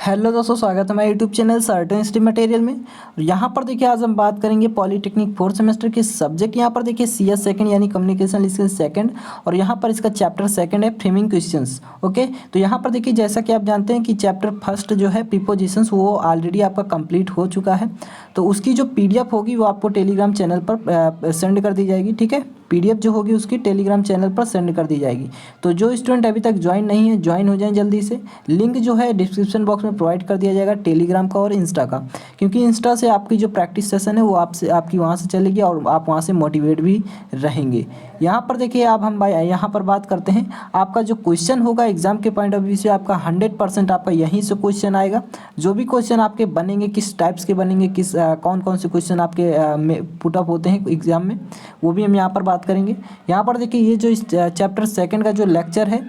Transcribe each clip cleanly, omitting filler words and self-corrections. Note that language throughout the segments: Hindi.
हेलो दोस्तों, स्वागत है मेरे YouTube channel certain stream material में। यहाँ पर देखिए आज हम बात करेंगे पॉलीटेक्निक फोर्थ सेमेस्टर के सब्जेक्ट। यहाँ पर देखिए CS सेकंड यानी कम्युनिकेशन स्किल्स सेकंड, और यहाँ पर इसका चैप्टर सेकंड है फ्रेमिंग क्वेश्चंस। ओके, तो यहाँ पर देखिए जैसा कि आप जानते हैं कि चैप्टर फर्स्ट जो है प्रीपोजिशंस वो ऑलरेडी आपका कंप्लीट हो चुका है। तो उसकी जो PDF होगी वो आपको टेलीग्राम चैनल पर सेंड कर दी जाएगी। ठीक है, PDF जो होगी उसकी टेलीग्राम चैनल पर सेंड कर दी जाएगी। तो जो स्टूडेंट अभी तक ज्वाइन नहीं है, ज्वाइन हो जाएं जल्दी से। लिंक जो है डिस्क्रिप्शन बॉक्स में प्रोवाइड कर दिया जाएगा टेलीग्राम का और इंस्टा का, क्योंकि इंस्टा से आपकी जो प्रैक्टिस सेशन है वो आपकी वहाँ से चलेगी और आप वहाँ से मोटिवेट भी रहेंगे। यहाँ पर देखिए अब हम यहाँ पर बात करते हैं। आपका जो क्वेश्चन होगा एग्जाम के पॉइंट ऑफ व्यू से आपका 100% आपका यहीं से क्वेश्चन आएगा। जो भी क्वेश्चन आपके बनेंगे, किस टाइप्स के बनेंगे, कौन कौन से क्वेश्चन आपके पुट अप होते हैं एग्जाम में, वो भी हम यहाँ पर बात करेंगे। यहाँ पर देखिए ये जो इस चैप्टर सेकंड का जो लेक्चर है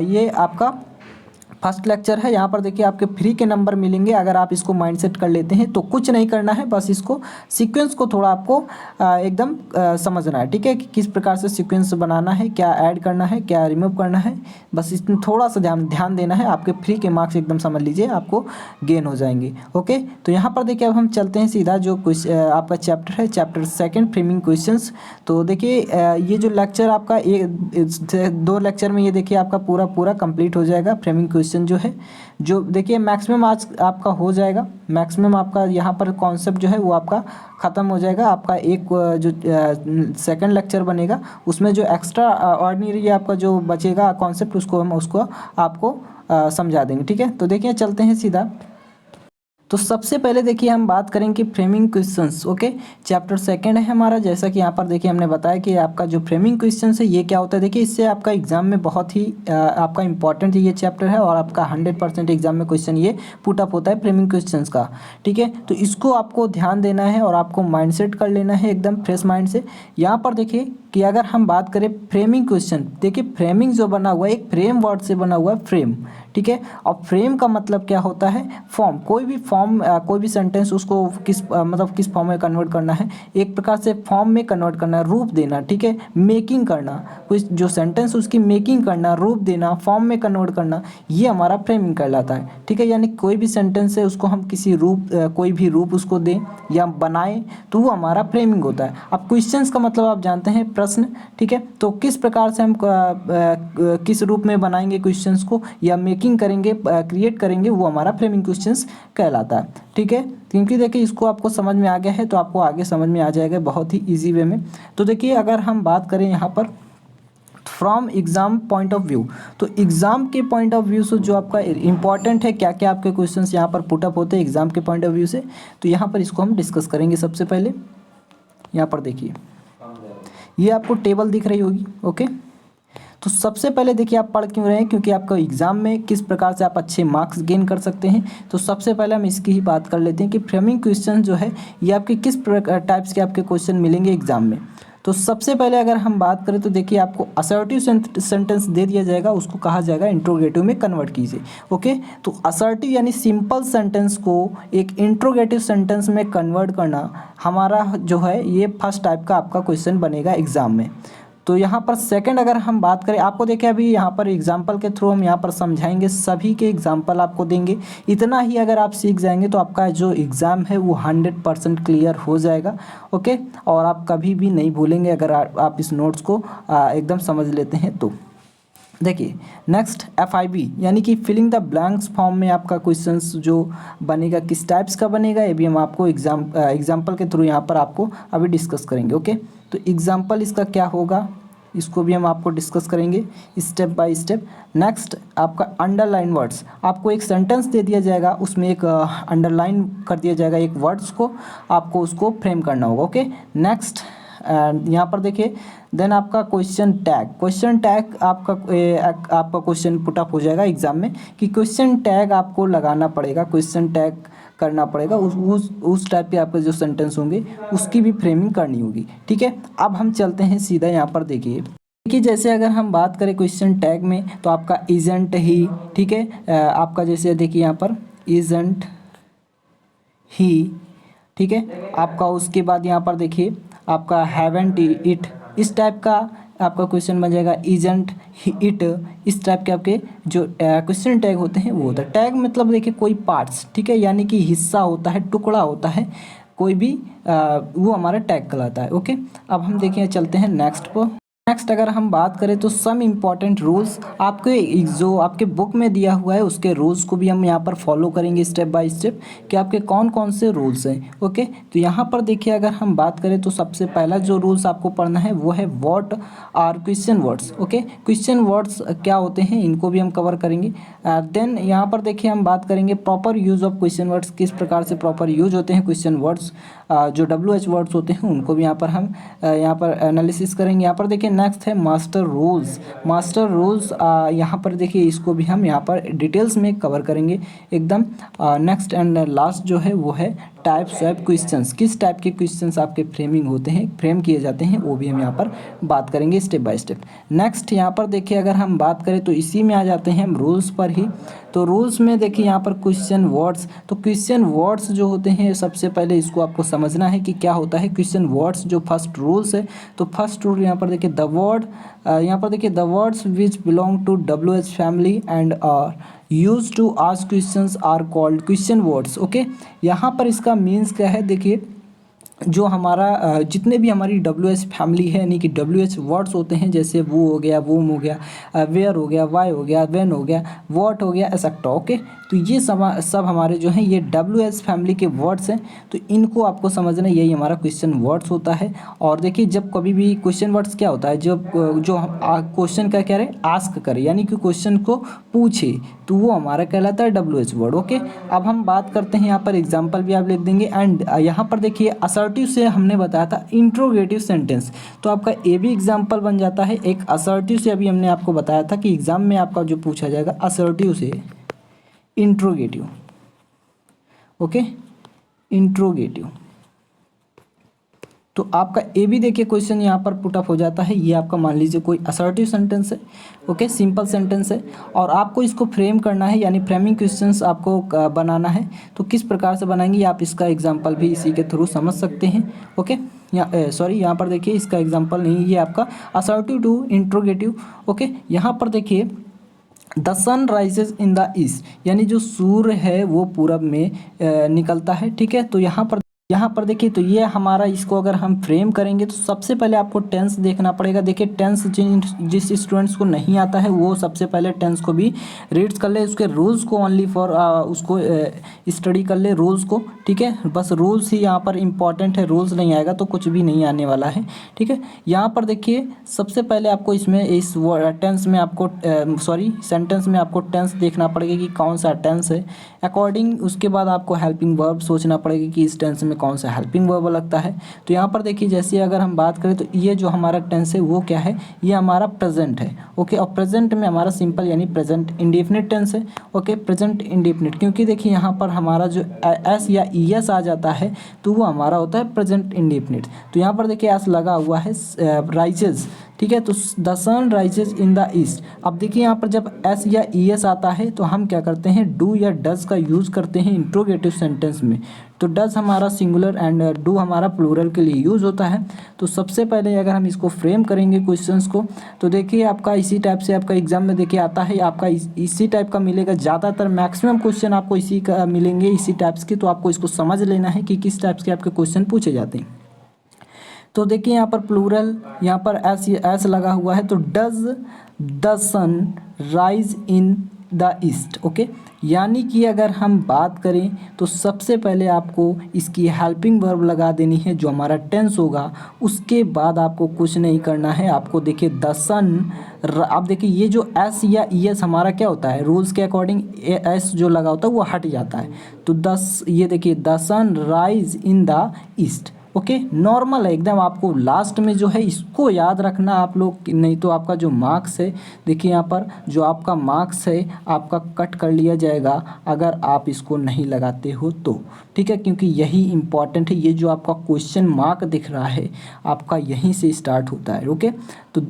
ये आपका फर्स्ट लेक्चर है। यहाँ पर देखिए आपके फ्री के नंबर मिलेंगे अगर आप इसको माइंडसेट कर लेते हैं। तो कुछ नहीं करना है, बस इसको सीक्वेंस को थोड़ा आपको एकदम समझना है। ठीक है, कि किस प्रकार से सीक्वेंस बनाना है, क्या ऐड करना है, क्या रिमूव करना है, बस इसमें थोड़ा सा ध्यान देना है। आपके फ्री के मार्क्स एकदम समझ लीजिए आपको गेन हो जाएंगे। ओके, तो यहाँ पर देखिए अब हम चलते हैं सीधा जो आपका चैप्टर है, चैप्टर सेकेंड फ्रेमिंग क्वेश्चंस। तो देखिए ये जो लेक्चर आपका 2 लेक्चर में ये देखिए आपका पूरा कंप्लीट हो जाएगा। फ्रेमिंग क्वेश्चन जो है, जो देखिए मैक्सिमम आज आपका हो जाएगा। मैक्सिमम आपका यहाँ पर कॉन्सेप्ट जो है वो आपका ख़त्म हो जाएगा। आपका एक जो सेकंड लेक्चर बनेगा उसमें जो एक्स्ट्रा ऑर्डिनरी आपका जो बचेगा कॉन्सेप्ट उसको आपको समझा देंगे। ठीक है, तो देखिए चलते हैं सीधा। तो सबसे पहले देखिए हम बात करेंगे framing questions. Okay, chapter second है हमारा। जैसा कि यहाँ पर देखिए हमने बताया कि आपका जो फ्रेमिंग क्वेश्चंस है ये क्या होता है। देखिए इससे आपका एग्जाम में बहुत ही आपका इंपॉर्टेंट ये चैप्टर है और आपका 100% एग्जाम में क्वेश्चन ये पुट अप होता है फ्रेमिंग क्वेश्चंस का। ठीक है, तो इसको आपको ध्यान देना है और आपको माइंडसेट कर लेना है एकदम फ्रेश माइंड से। यहाँ पर देखिए कि अगर हम बात करें फ्रेमिंग क्वेश्चन, देखिए फ्रेमिंग जो बना हुआ है एक फ्रेम वर्ड से बना हुआ है, फ्रेम। ठीक है, और फ्रेम का मतलब क्या होता है, फॉर्म। कोई भी फॉर्म, कोई भी सेंटेंस उसको किस फॉर्म में कन्वर्ट करना है, एक प्रकार से फॉर्म में कन्वर्ट करना, रूप देना। ठीक है, मेकिंग करना, कोई जो सेंटेंस उसकी मेकिंग करना, रूप देना, फॉर्म में कन्वर्ट करना, ये हमारा फ्रेमिंग कहलाता है। ठीक है, यानी कोई भी सेंटेंस है उसको हम किसी रूप, कोई भी रूप उसको दें या बनाएं तो वो हमारा फ्रेमिंग होता है। अब क्वेश्चंस का मतलब आप जानते हैं प्रश्न। ठीक है, तो किस प्रकार से हम किस रूप में बनाएंगे क्वेश्चंस को या मेकिंग करेंगे, क्रिएट करेंगे, वो हमारा फ्रेमिंग क्वेश्चंस कहलाता है। ठीक है, क्योंकि देखिए इसको आपको समझ में आ गया है तो आपको आगे समझ में आ जाएगा बहुत ही ईजी वे में। तो देखिए अगर हम बात करें यहाँ पर from exam point of view, तो एग्जाम के पॉइंट ऑफ व्यू से जो आपका इंपॉर्टेंट है, क्या क्या आपके क्वेश्चंस यहाँ पर पुटअप होते हैं एग्जाम के पॉइंट ऑफ व्यू से, तो यहाँ पर इसको हम डिस्कस करेंगे। सबसे पहले यहाँ पर देखिए ये आपको टेबल दिख रही होगी। ओके, तो सबसे पहले देखिए आप पढ़ क्यों रहे हैं, क्योंकि आपका एग्जाम में किस प्रकार से आप अच्छे मार्क्स गेन कर सकते हैं। तो सबसे पहले हम इसकी ही बात कर लेते हैं कि फ्रेमिंग क्वेश्चन जो है ये आपके किस टाइप्स के आपके क्वेश्चन मिलेंगे एग्जाम में। तो सबसे पहले अगर हम बात करें तो देखिए आपको असर्टिव सेंटेंस दे दिया जाएगा, उसको कहा जाएगा इंट्रोगेटिव में कन्वर्ट कीजिए। ओके, तो असर्टिव यानी सिंपल सेंटेंस को एक इंट्रोगेटिव सेंटेंस में कन्वर्ट करना हमारा जो है ये फर्स्ट टाइप का आपका क्वेश्चन बनेगा एग्जाम में। तो यहाँ पर सेकंड अगर हम बात करें, आपको देखिए अभी यहाँ पर एग्जाम्पल के थ्रू हम यहाँ पर समझाएंगे, सभी के एग्जाम्पल आपको देंगे। इतना ही अगर आप सीख जाएंगे तो आपका जो एग्ज़ाम है वो 100% क्लियर हो जाएगा। ओके, और आप कभी भी नहीं भूलेंगे अगर आप इस नोट्स को एकदम समझ लेते हैं तो। देखिए नेक्स्ट FIB यानी कि फिलिंग द ब्लैंक्स फॉर्म में आपका क्वेश्चंस जो बनेगा किस टाइप्स का बनेगा, ये भी हम आपको एग्जाम्पल के थ्रू यहाँ पर आपको अभी डिस्कस करेंगे। ओके, तो एग्जाम्पल इसका क्या होगा इसको भी हम आपको डिस्कस करेंगे स्टेप बाय स्टेप। नेक्स्ट आपका अंडरलाइन वर्ड्स, आपको एक सेंटेंस दे दिया जाएगा, उसमें एक अंडरलाइन कर दिया जाएगा एक वर्ड्स को, आपको उसको फ्रेम करना होगा। ओके, नेक्स्ट यहाँ पर देखिए देन आपका क्वेश्चन टैग आपका क्वेश्चन पुटअप हो जाएगा एग्जाम में कि क्वेश्चन टैग आपको लगाना पड़ेगा, क्वेश्चन टैग करना पड़ेगा। उस टाइप के आपके जो सेंटेंस होंगे उसकी भी फ्रेमिंग करनी होगी। ठीक है, अब हम चलते हैं सीधा यहाँ पर देखिए जैसे अगर हम बात करें क्वेश्चन टैग में तो आपका इजंट ही, ठीक है, आपका जैसे देखिए यहाँ पर इजंट ही, ठीक है, आपका उसके बाद यहाँ पर देखिए आपका हैवंट इट, इस टाइप का आपका क्वेश्चन बन जाएगा इजंट, इट, इस टाइप के आपके जो क्वेश्चन टैग होते हैं वो होता है। टैग मतलब देखिए कोई पार्ट्स, ठीक है, यानी कि हिस्सा होता है, टुकड़ा होता है कोई भी, वो हमारा टैग कहलाता है। ओके, अब हम देखिए चलते हैं नेक्स्ट पर। नेक्स्ट अगर हम बात करें तो सम इम्पॉर्टेंट रूल्स, आपके जो आपके बुक में दिया हुआ है उसके रूल्स को भी हम यहाँ पर फॉलो करेंगे स्टेप बाय स्टेप कि आपके कौन कौन से रूल्स हैं। ओके, तो यहाँ पर देखिए अगर हम बात करें तो सबसे पहला जो रूल्स आपको पढ़ना है वो है what are question words. Okay, question words क्या होते हैं इनको भी हम कवर करेंगे। देन यहाँ पर देखिए हम बात करेंगे proper use of question words, किस प्रकार से प्रॉपर यूज होते हैं क्वेश्चन वर्ड्स, जो WH वर्ड्स होते हैं उनको भी यहाँ पर हम यहाँ पर एनालिसिस करेंगे। यहाँ पर देखिए नेक्स्ट है मास्टर रूल्स। मास्टर रूल्स यहाँ पर देखिए इसको भी हम यहाँ पर डिटेल्स में कवर करेंगे एकदम। नेक्स्ट एंड लास्ट जो है वो है टाइप्स ऑफ क्वेश्चंस, किस टाइप के क्वेश्चंस आपके फ्रेमिंग होते हैं, फ्रेम किए जाते हैं, वो भी हम यहाँ पर बात करेंगे स्टेप बाय स्टेप। नेक्स्ट यहाँ पर देखिए अगर हम बात करें तो इसी में आ जाते हैं हम रूल्स पर ही। तो रूल्स में देखिए यहाँ पर क्वेश्चन वर्ड्स, तो क्वेश्चन वर्ड्स जो होते हैं सबसे पहले इसको आपको समझना है कि क्या होता है क्वेश्चन वर्ड्स। जो फर्स्ट रूल्स है तो फर्स्ट रूल यहाँ पर देखिए द वर्ड, यहाँ पर देखिए the words which belong to WH family and are use to ask questions are called question words. Okay, यहाँ पर इसका मीन्स क्या है, देखिए जो हमारा जितने भी हमारी WH फैमिली है यानी कि WH वर्ड्स होते हैं, जैसे वो हो गया, वूम हो गया, वेयर हो गया, वाई हो गया, व्हेन हो गया, व्हाट हो गया, एक्सेट्रा। ओके, तो ये सब हमारे जो हैं ये WH फैमिली के वर्ड्स हैं, तो इनको आपको समझना, यही हमारा क्वेश्चन वर्ड्स होता है। और देखिए जब कभी भी क्वेश्चन वर्ड्स क्या होता है, जब जो हम क्वेश्चन का कह रहे हैं आस्क करें यानी कि क्वेश्चन को पूछे, तो वो हमारा कहलाता है WH वर्ड। ओके, अब हम बात करते हैं यहाँ पर एग्जाम्पल भी आप लिख देंगे। एंड यहाँ पर देखिए असर्टिव से हमने बताया था इंट्रोगेटिव सेंटेंस, तो आपका ए भी एग्जाम्पल बन जाता है एक असर्टिव से। अभी हमने आपको बताया था कि एग्जाम में आपका जो पूछा जाएगा असर्टिव से इंट्रोगेटिव। ओके, इंट्रोगेटिव, तो आपका ए भी देखिए क्वेश्चन यहाँ पर पुट अप हो जाता है। ये आपका मान लीजिए कोई असर्टिव सेंटेंस है, ओके, सिंपल सेंटेंस है, और आपको इसको फ्रेम करना है यानी फ्रेमिंग क्वेश्चंस आपको बनाना है। तो किस प्रकार से बनाएंगे आप इसका एग्जांपल भी इसी के थ्रू समझ सकते हैं। ओके, यहाँ पर देखिए इसका एग्जांपल नहीं, ये आपका असर्टिव टू इंट्रोगेटिव। ओके, यहाँ पर देखिए the sun rises in the east, यानी जो सूर्य है वो पूरब में निकलता है। ठीक है, तो यहाँ पर देखिए तो ये हमारा, इसको अगर हम फ्रेम करेंगे तो सबसे पहले आपको टेंस देखना पड़ेगा। देखिए टेंस जिस स्टूडेंट्स को नहीं आता है वो सबसे पहले टेंस को भी रीड्स कर ले, उसके रूल्स को ओनली फॉर उसको स्टडी कर ले रूल्स को। ठीक है, बस रूल्स ही यहाँ पर इम्पॉर्टेंट है, रूल्स नहीं आएगा तो कुछ भी नहीं आने वाला है। ठीक है, यहाँ पर देखिए सबसे पहले आपको इसमें इस टेंस में आपको सेंटेंस में आपको टेंस देखना पड़ेगा कि कौन सा टेंस है। अकॉर्डिंग उसके बाद आपको हेल्पिंग वर्ब सोचना पड़ेगा कि इस टेंस में कौन सा हेल्पिंग वर्ब लगता है। तो यहाँ पर देखिए जैसे अगर हम बात करें तो ये जो हमारा टेंस है वो क्या है, ये हमारा प्रेजेंट है। ओके, और प्रेजेंट में हमारा सिंपल यानी प्रेजेंट इंडेफिनिट टेंस है। ओके, प्रेजेंट इंडेफिनिट, क्योंकि देखिए यहाँ पर हमारा जो एस या ईएस आ जाता है तो वो हमारा होता है प्रेजेंट इंडेफिनिट। तो यहाँ पर देखिए एस लगा हुआ है राइजेज। ठीक है, तो the sun rises in the east. अब देखिए यहाँ पर जब एस या ईएस आता है तो हम क्या करते हैं, डू या डज का यूज़ करते हैं इंट्रोगेटिव सेंटेंस में। तो डज हमारा सिंगुलर एंड डू हमारा प्लूरल के लिए यूज़ होता है। तो सबसे पहले अगर हम इसको फ्रेम करेंगे क्वेश्चंस को, तो देखिए आपका इसी टाइप से आपका एग्जाम में देखिए आता है, आपका इसी टाइप का मिलेगा। ज़्यादातर मैक्सिमम क्वेश्चन आपको इसी का मिलेंगे, इसी टाइप्स के। तो आपको इसको समझ लेना है कि किस टाइप्स के आपके क्वेश्चन पूछे जाते हैं। तो देखिए यहाँ पर प्लूरल, यहाँ पर एस लगा हुआ है, तो does the sun rise in the east. Okay, यानी कि अगर हम बात करें तो सबसे पहले आपको इसकी हेल्पिंग वर्ब लगा देनी है जो हमारा टेंस होगा। उसके बाद आपको कुछ नहीं करना है। आपको देखिए द सन, आप देखिए ये जो एस या ईएस हमारा क्या होता है, रूल्स के अकॉर्डिंग एस जो लगा होता है वो हट जाता है। तो ये देखिए the sun rise in the east. Okay, normal है एकदम। आपको लास्ट में जो है इसको याद रखना आप लोग, नहीं तो आपका जो मार्क्स है, देखिए यहाँ पर जो आपका मार्क्स है आपका कट कर लिया जाएगा अगर आप इसको नहीं लगाते हो तो। ठीक है, क्योंकि यही इम्पॉर्टेंट है। ये जो आपका क्वेश्चन मार्क दिख रहा है आपका यहीं से स्टार्ट होता है। ओके, तो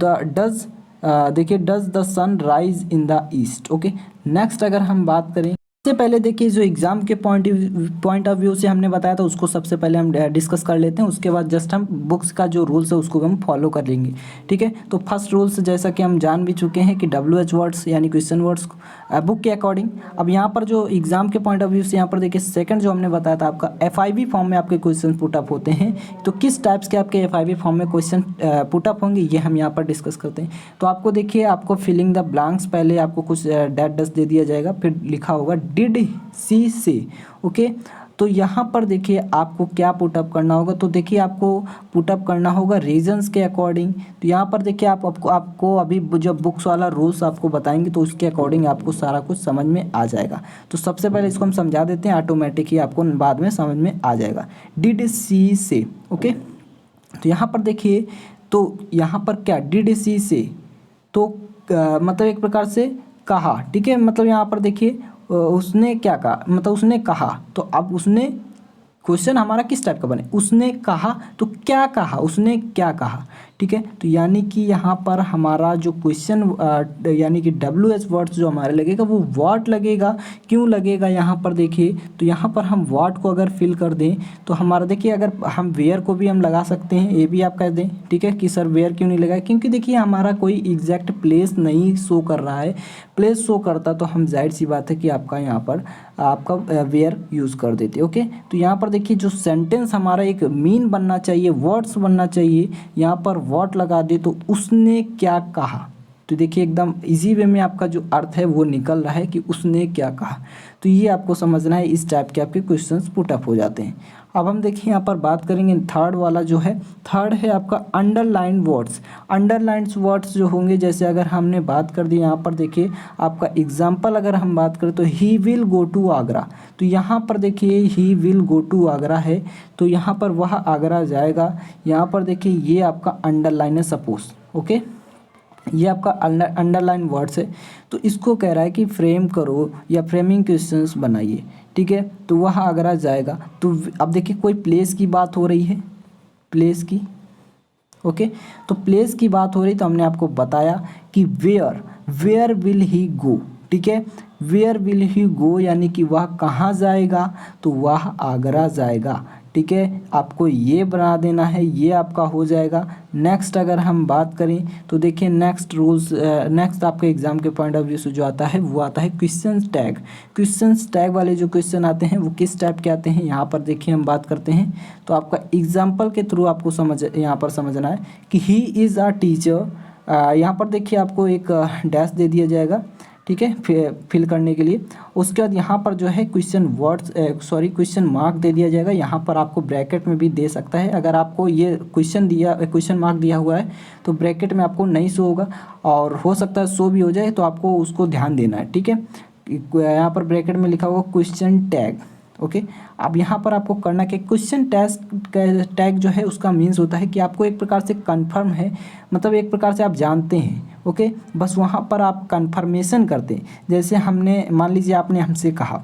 देखिए does the sun rise in the east. Okay, next अगर हम बात करें सबसे पहले देखिए जो एग्ज़ाम के पॉइंट ऑफ व्यू से हमने बताया था उसको सबसे पहले हम डिस्कस कर लेते हैं, उसके बाद जस्ट हम बुक्स का जो रूल्स है उसको हम फॉलो कर लेंगे। ठीक है, तो फर्स्ट रूल्स जैसा कि हम जान भी चुके हैं कि WH वर्ड्स यानी क्वेश्चन वर्ड्स बुक के अकॉर्डिंग। अब यहाँ पर जो एग्ज़ाम के पॉइंट ऑफ व्यू से यहाँ पर देखिए सेकंड जो हमने बताया था आपका FIV फॉर्म में आपके क्वेश्चन पुटअप होते हैं। तो किस टाइप्स के आपके FIV फॉर्म में क्वेश्चन पुटअप होंगे ये हम यहाँ पर डिस्कस करते हैं। तो आपको देखिए आपको फिलिंग द ब्लैंक्स, पहले आपको कुछ डैट दे दिया जाएगा, फिर लिखा होगा डिड सी से। ओके, तो यहाँ पर देखिए आपको क्या पुटअप करना होगा। तो देखिए आपको पुटअप करना होगा रीजंस के अकॉर्डिंग। तो यहाँ पर देखिए आपको अभी जब बुक्स वाला रूल्स आपको बताएंगे तो उसके अकॉर्डिंग आपको सारा कुछ समझ में आ जाएगा। तो सबसे पहले इसको हम समझा देते हैं, ऑटोमेटिक ही आपको बाद में समझ में आ जाएगा। डिड सी से। ओके, तो यहाँ पर देखिए, तो यहाँ पर क्या डिड सी से, तो मतलब एक प्रकार से कहा। ठीक है, मतलब यहाँ पर देखिए उसने क्या कहा, मतलब उसने कहा। तो अब उसने क्वेश्चन हमारा किस टाइप का बने, उसने कहा तो क्या कहा, उसने क्या कहा। ठीक है, तो यानी कि यहाँ पर हमारा जो क्वेश्चन यानी कि WH वर्ड्स जो हमारे लगेगा वो व्हाट लगेगा। क्यों लगेगा यहाँ पर देखिए, तो यहाँ पर हम व्हाट को अगर फिल कर दें तो हमारा देखिए, अगर हम वेयर को भी हम लगा सकते हैं, ये भी आप कह दें। ठीक है, कि सर वेयर क्यों नहीं लगा, क्योंकि देखिए हमारा कोई एग्जैक्ट प्लेस नहीं शो कर रहा है। प्लेस शो करता तो हम जाहिर सी बात है कि आपका यहाँ पर आपका वेयर यूज़ कर देते। ओके, तो यहाँ पर देखिए जो सेंटेंस हमारा एक मीन बनना चाहिए, वर्ड्स बनना चाहिए, यहाँ पर व्हाट लगा दे तो उसने क्या कहा। तो देखिए एकदम इजी वे में आपका जो अर्थ है वो निकल रहा है कि उसने क्या कहा। तो ये आपको समझना है, इस टाइप के आपके क्वेश्चंस पुटअप हो जाते हैं। अब हम देखिए यहाँ पर बात करेंगे थर्ड वाला जो है, थर्ड है आपका अंडरलाइन वर्ड्स। अंडरलाइंड वर्ड्स जो होंगे, जैसे अगर हमने बात कर दी यहाँ पर देखिए आपका एग्जाम्पल अगर हम बात करें तो he will go to Agra. तो यहाँ पर देखिए he will go to Agra है, तो यहाँ पर वह आगरा जाएगा। यहाँ पर देखिए ये आपका अंडरलाइन है सपोज। ओके, ये आपका अंडरलाइन वर्ड्स है। तो इसको कह रहा है कि फ्रेम करो या फ्रेमिंग क्वेश्चंस बनाइए। ठीक है, तो वह आगरा जाएगा। तो अब देखिए कोई प्लेस की बात हो रही है, प्लेस की। ओके, तो प्लेस की बात हो रही, तो हमने आपको बताया कि वेयर विल ही गो। ठीक है, वेयर विल ही गो यानी कि वह कहाँ जाएगा, तो वह आगरा जाएगा। ठीक है, आपको ये बना देना है, ये आपका हो जाएगा। नेक्स्ट अगर हम बात करें तो देखिए नेक्स्ट रूल्स, नेक्स्ट आपके एग्जाम के पॉइंट ऑफ व्यू से जो आता है वो आता है क्वेश्चन टैग। क्वेश्चन टैग वाले जो क्वेश्चन आते हैं वो किस टाइप के आते हैं, यहाँ पर देखिए हम बात करते हैं। तो आपका एग्जाम्पल के थ्रू आपको यहाँ पर समझना है कि ही इज़ अ टीचर। यहाँ पर देखिए आपको एक डैश दे दिया जाएगा। ठीक है, फिल करने के लिए। उसके बाद यहाँ पर जो है क्वेश्चन वर्ड्स क्वेश्चन मार्क दे दिया जाएगा। यहाँ पर आपको ब्रैकेट में भी दे सकता है, अगर आपको ये क्वेश्चन मार्क दिया हुआ है तो ब्रैकेट में आपको नहीं शो होगा, और हो सकता है शो भी हो जाए, तो आपको उसको ध्यान देना है। ठीक है, यहाँ पर ब्रैकेट में लिखा होगा क्वेश्चन टैग। ओके, अब यहाँ पर आपको करना कि क्वेश्चन टैग जो है उसका मीन्स होता है कि आपको एक प्रकार से कंफर्म है, मतलब एक प्रकार से आप जानते हैं। ओके, बस वहाँ पर आप कंफर्मेशन करते हैं। जैसे हमने मान लीजिए आपने हमसे कहा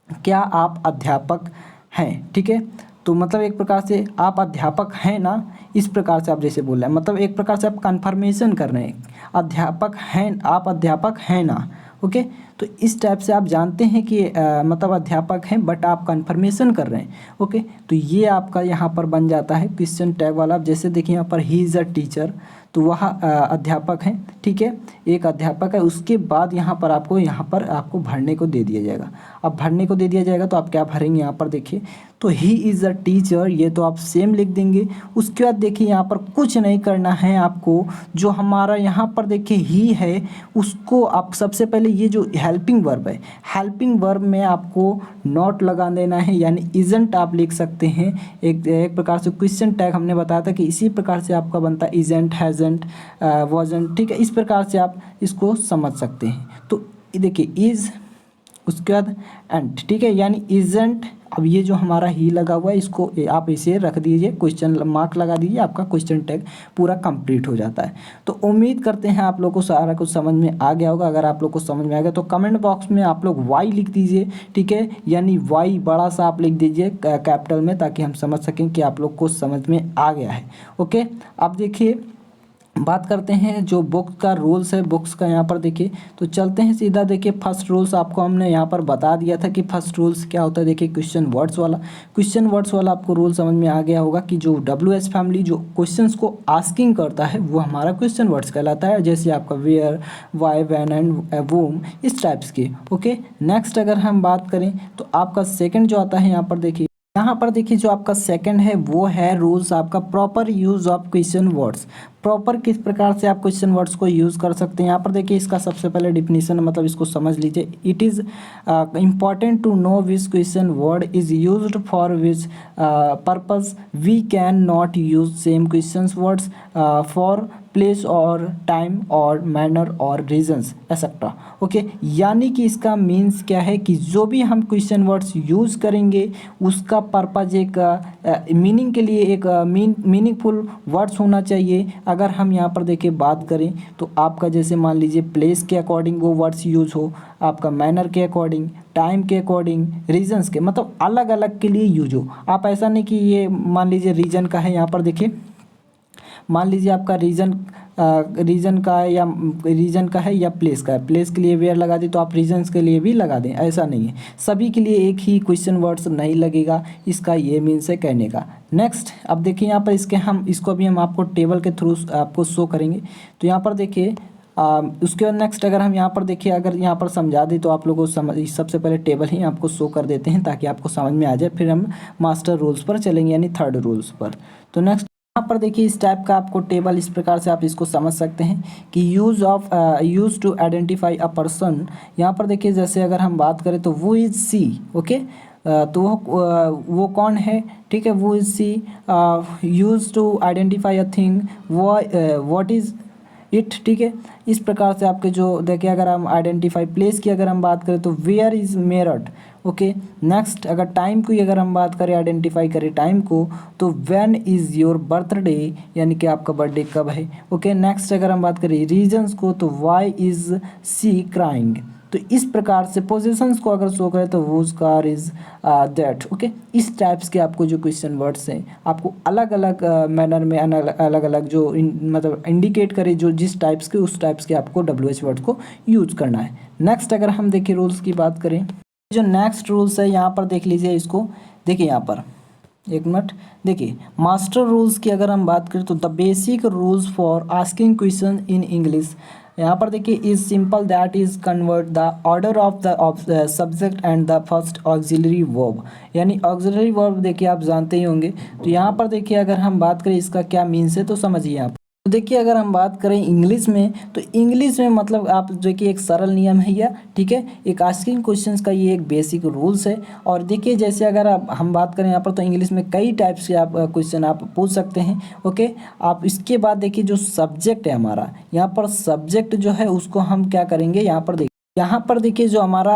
क्या आप अध्यापक हैं। ठीक है, तो मतलब एक प्रकार से आप अध्यापक हैं ना, इस प्रकार से आप जैसे बोल रहे हैं, मतलब एक प्रकार से आप कंफर्मेशन कर रहे हैं, अध्यापक हैं, आप अध्यापक हैं ना। ओके, तो इस टाइप से आप जानते हैं कि मतलब अध्यापक हैं बट आप कंफर्मेशन कर रहे हैं। ओके, तो ये आपका यहाँ पर बन जाता है क्वेश्चन टैग वाला। अब जैसे देखिए यहाँ पर ही इज़ अ टीचर, तो वह अध्यापक हैं। ठीक है, एक अध्यापक है। उसके बाद यहाँ पर आपको भरने को दे दिया जाएगा। अब भरने को दे दिया जाएगा तो आप क्या भरेंगे, यहाँ पर देखिए तो ही इज़ अ टीचर, ये तो आप सेम लिख देंगे। उसके बाद देखिए यहाँ पर कुछ नहीं करना है आपको, जो हमारा यहाँ पर देखिए ही है उसको आप सबसे पहले ये जो हेल्पिंग वर्ब है, हेल्पिंग वर्ब में आपको नॉट लगा देना है, यानी इजंट आप लिख सकते हैं। एक प्रकार से क्वेश्चन टैग हमने बताया था कि इसी प्रकार से आपका बनता है इजेंट, हैजेंट, वॉजेंट। ठीक है, इस प्रकार से आप इसको समझ सकते हैं। तो देखिए इज़, उसके बाद एंड। ठीक है, यानी इजेंट। अब ये जो हमारा ही लगा हुआ है इसको आप इसे रख दीजिए, क्वेश्चन मार्क लगा दीजिए, आपका क्वेश्चन टैग पूरा कंप्लीट हो जाता है। तो उम्मीद करते हैं आप लोग को सारा कुछ समझ में आ गया होगा। अगर आप लोग को समझ में आ गया तो कमेंट बॉक्स में आप लोग वाई लिख दीजिए। ठीक है, यानी वाई बड़ा सा आप लिख दीजिए कैपिटल में, ताकि हम समझ सकें कि आप लोग को समझ में आ गया है। ओके, अब देखिए बात करते हैं जो बुक का रूल्स है, बुक्स का यहाँ पर देखिए। तो चलते हैं सीधा, देखिए फर्स्ट रूल्स आपको हमने यहाँ पर बता दिया था कि फर्स्ट रूल्स क्या होता है। देखिए क्वेश्चन वर्ड्स वाला, क्वेश्चन वर्ड्स वाला आपको रूल समझ में आ गया होगा कि जो WH फैमिली जो क्वेश्चंस को आस्किंग करता है वो हमारा क्वेश्चन वर्ड्स कहलाता है, जैसे आपका वेयर, वाई, व्हेन एंड वूम, इस टाइप्स के। ओके, नेक्स्ट अगर हम बात करें तो आपका सेकेंड जो आता है यहाँ पर देखिए, यहाँ पर देखिए जो आपका सेकंड है वो है रूल्स आपका proper use of question words. Proper किस प्रकार से आप क्वेश्चन वर्ड्स को यूज़ कर सकते हैं। यहाँ पर देखिए इसका सबसे पहले डिफिनीशन मतलब इसको समझ लीजिए। It is important to know which question word is used for which purpose we can not use same question words for place और टाइम और मैनर और रीजंस एक्सेट्रा। ओके, यानी कि इसका मीन्स क्या है कि जो भी हम क्वेश्चन वर्ड्स यूज़ करेंगे उसका पर्पज एक मीनिंग के लिए एक मीनिंगफुल वर्ड्स होना चाहिए। अगर हम यहाँ पर देखिए बात करें तो आपका जैसे मान लीजिए प्लेस के अकॉर्डिंग वो वर्ड्स यूज़ हो, आपका मैनर के अकॉर्डिंग, टाइम के अकॉर्डिंग, रीजंस के मतलब अलग अलग के लिए यूज हो। आप ऐसा नहीं कि ये मान लीजिए रीजन का है, यहाँ पर देखिए मान लीजिए आपका रीजन का है या प्लेस का है, प्लेस के लिए वेयर लगा दी तो आप रीजन्स के लिए भी लगा दें, ऐसा नहीं है। सभी के लिए एक ही क्वेश्चन वर्ड्स नहीं लगेगा, इसका ये मीन्स है कहने का। नेक्स्ट अब देखिए यहाँ पर इसको भी हम आपको टेबल के थ्रू आपको शो करेंगे। तो यहाँ पर देखिए उसके बाद नेक्स्ट अगर हम यहाँ पर देखिए अगर यहाँ पर समझा दें तो आप लोगों को समझ, सबसे पहले टेबल ही आपको शो कर देते हैं ताकि आपको समझ में आ जाए, फिर हम मास्टर रूल्स पर चलेंगे यानी थर्ड रूल्स पर। तो नेक्स्ट यहाँ पर देखिए इस टाइप का आपको टेबल इस प्रकार से आप इसको समझ सकते हैं कि use to identify a person. यहाँ पर देखिए जैसे अगर हम बात करें तो वो इज सी। ओके, तो वो कौन है, ठीक है, वो is she. Use to identify a thing, वो व्हाट इज इट, ठीक है। इस प्रकार से आपके जो देखिए अगर हम आइडेंटिफाई प्लेस की अगर हम बात करें तो where is Meerut. Okay, next अगर टाइम की अगर हम बात करें, आइडेंटिफाई करें टाइम को, तो व्हेन इज़ योर बर्थडे, यानी कि आपका बर्थडे कब है। ओके, नेक्स्ट अगर हम बात करें रीजन्स को तो वाई इज़ सी क्राइंग। तो इस प्रकार से पोजीशंस को अगर शो करें तो whose car is that. Okay, इस टाइप्स के आपको जो क्वेश्चन वर्ड्स हैं आपको अलग अलग मैनर में अलग अलग जो मतलब इंडिकेट करे जो जिस टाइप्स के उस टाइप्स के आपको WH वर्ड्स को यूज करना है। नेक्स्ट अगर हम देखिए रूल्स की बात करें, जो नेक्स्ट रूल्स है यहाँ पर देख लीजिए इसको, देखिए यहाँ पर एक मिनट देखिए मास्टर रूल्स की अगर हम बात करें तो the basic rules for asking question in English. यहाँ पर देखिए is simple that is convert the order of the subject and the first auxiliary verb. यानी ऑक्सिलरी वर्ब देखिए आप जानते ही होंगे। तो यहाँ पर देखिए अगर हम बात करें इसका क्या मीन्स है तो समझिए आप। तो देखिए अगर हम बात करें इंग्लिश में तो इंग्लिश में मतलब आप देखिए एक सरल नियम है यह, ठीक है, एक आस्किंग क्वेश्चंस का ये एक बेसिक रूल्स है। और देखिए जैसे अगर हम बात करें यहाँ पर तो इंग्लिश में कई टाइप्स के आप क्वेश्चन आप पूछ सकते हैं। ओके, आप इसके बाद देखिए जो सब्जेक्ट है हमारा, यहाँ पर सब्जेक्ट जो है उसको हम क्या करेंगे, यहाँ पर देखिए जो हमारा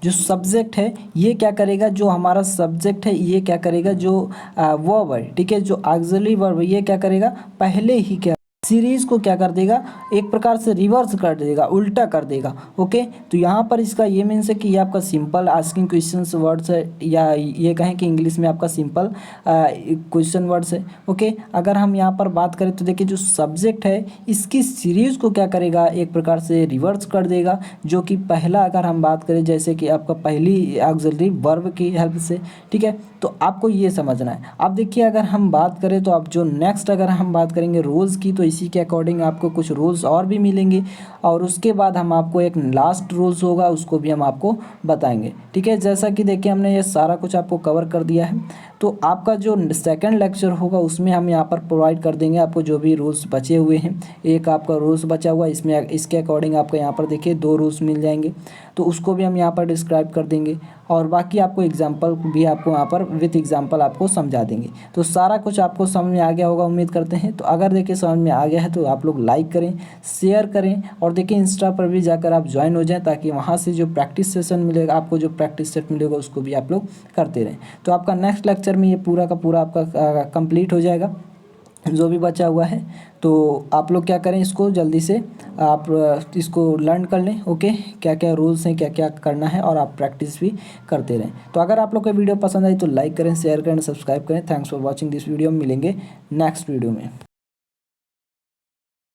जो सब्जेक्ट है ये क्या करेगा, जो हमारा सब्जेक्ट है ये क्या करेगा, जो वर्ब है, ठीक है, जो ऑक्सिलरी वर्ब ये क्या करेगा, पहले ही क्या सीरीज को क्या कर देगा, एक प्रकार से रिवर्स कर देगा, उल्टा कर देगा। ओके, तो यहाँ पर इसका ये मीन्स है कि ये आपका सिंपल आस्किंग क्वेश्चंस वर्ड्स है, या ये कहें कि इंग्लिश में आपका सिंपल क्वेश्चन वर्ड्स है। ओके, अगर हम यहाँ पर बात करें तो देखिए जो सब्जेक्ट है इसकी सीरीज को क्या करेगा, एक प्रकार से रिवर्स कर देगा, जो कि पहला अगर हम बात करें जैसे कि आपका पहली ऑक्सिलरी वर्ब की हेल्प से, ठीक है, तो आपको ये समझना है। अब देखिए अगर हम बात करें तो अब जो नेक्स्ट अगर हम बात करेंगे रूल्स की तो इसी के अकॉर्डिंग आपको कुछ रूल्स और भी मिलेंगे, और उसके बाद हम आपको एक लास्ट रूल्स होगा उसको भी हम आपको बताएंगे, ठीक है। जैसा कि देखिए हमने ये सारा कुछ आपको कवर कर दिया है, तो आपका जो सेकंड लेक्चर होगा उसमें हम यहाँ पर प्रोवाइड कर देंगे आपको जो भी रूल्स बचे हुए हैं। एक आपका रूल्स बचा हुआ इसमें इसके अकॉर्डिंग आपको यहाँ पर देखिए 2 रूल्स मिल जाएंगे, तो उसको भी हम यहाँ पर डिस्क्राइब कर देंगे, और बाकी आपको एग्जाम्पल भी आपको यहाँ पर विथ एग्जाम्पल आपको समझा देंगे। तो सारा कुछ आपको समझ में आ गया होगा उम्मीद करते हैं। तो अगर देखिए समझ में आ गया है तो आप लोग लाइक करें, शेयर करें, और देखिए इंस्टा पर भी जाकर आप ज्वाइन हो जाएं ताकि वहाँ से जो प्रैक्टिस सेशन मिलेगा आपको, जो प्रैक्टिस सेट मिलेगा उसको भी आप लोग करते रहें। तो आपका नेक्स्ट लेक्चर में ये पूरा का पूरा आपका कंप्लीट हो जाएगा जो भी बचा हुआ है। तो आप लोग क्या करें, इसको जल्दी से आप इसको लर्न कर लें। ओके, क्या क्या रूल्स हैं, क्या क्या करना है, और आप प्रैक्टिस भी करते रहें। तो अगर आप लोग को वीडियो पसंद आई तो लाइक करें, शेयर करें, सब्सक्राइब करें। Thanks for watching this video. मिलेंगे नेक्स्ट वीडियो में।